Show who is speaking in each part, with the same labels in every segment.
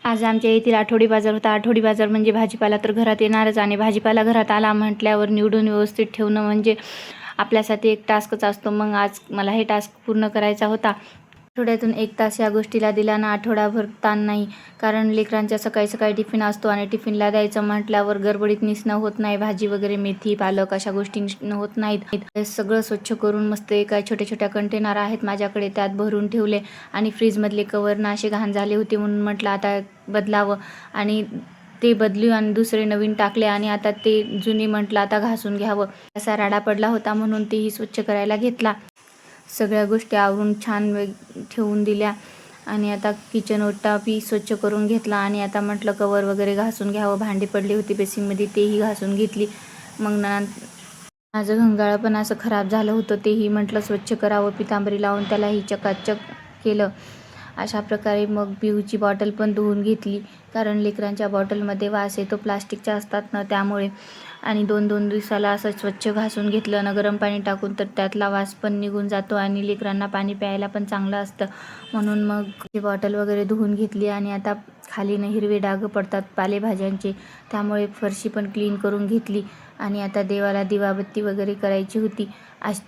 Speaker 1: आज आमच्या येथील आठवडी बाजार होता. आठवडी बाजार म्हणजे भाजीपाला तर घरात येणारच आणि भाजीपाला घरात आला म्हटल्यावर निवडून व्यवस्थित ठेवणं म्हणजे आपल्यासाठी एक टास्कच असतो. मग आज मला हे टास्क पूर्ण करायचा होता. आठवड्यातून 1 तास या गोष्टीला दिला ना आठवडाभर ताण नाही. कारण लेकरांच्या सकाळी सकाळी टिफिन असतो आणि टिफिनला द्यायचं म्हटल्यावर गडबडीत निसणं होत नाही. भाजी वगैरे मेथी पालक अशा गोष्टी निसणं होत नाहीत. हे सगळं स्वच्छ करून मस्त एका छोट्या छोट्या कंटेनर आहेत माझ्याकडे, त्यात भरून ठेवले आणि फ्रीजमधले कवर ना असे घाण झाले होते म्हणून म्हटलं आता बदलावं आणि ते बदलू आणि दुसरे नवीन टाकले आणि आता ते जुने म्हटलं आता घासून घ्यावं. असा राडा पडला होता म्हणून तेही स्वच्छ करायला घेतला. सगळ्या गोष्टी आवरून छान ठेवून दिल्या आणि आता किचन ओटा बी स्वच्छ करून घेतला आणि आता म्हटलं कवर वगैरे घासून घ्यावं. भांडी पडली होती बेसिनमध्ये तेही घासून घेतली. मग माझं घंगाळं पण असं खराब झालं होतं, तेही म्हटलं स्वच्छ करावं. पितांबरी लावून त्यालाही चकाचक केलं. अशा प्रकारे मग पिऊची बॉटल पण धुवून घेतली, कारण लेकरांच्या बॉटलमध्ये वास येतो, प्लास्टिकच्या असतात ना त्यामुळे. आणि 2-2 दिवसाला असं स्वच्छ घासून घेतलं ना गरम पाणी टाकून तर त्यातला वास पण निघून जातो आणि लेकरांना पाणी प्यायला पण चांगलं असतं. म्हणून मग ती बॉटल वगैरे धुवून घेतली आणि आता खाली हिरवे डाग पडतात पालेभाज्यांचे, त्यामुळे फरशी पण क्लीन करून घेतली. आणि आता देवाला दिवाबत्ती वगैरे करायची होती.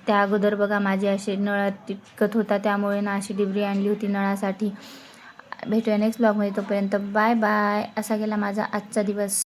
Speaker 1: त्या अगोदर बघा माझे असे नळ तिटकत होता, त्यामुळे ना अशी डिबरी आणली होती नळासाठी. भेटूया नेक्स्ट ब्लॉगमध्ये. तोपर्यंत बाय बाय. असा गेला माझा आजचा दिवस.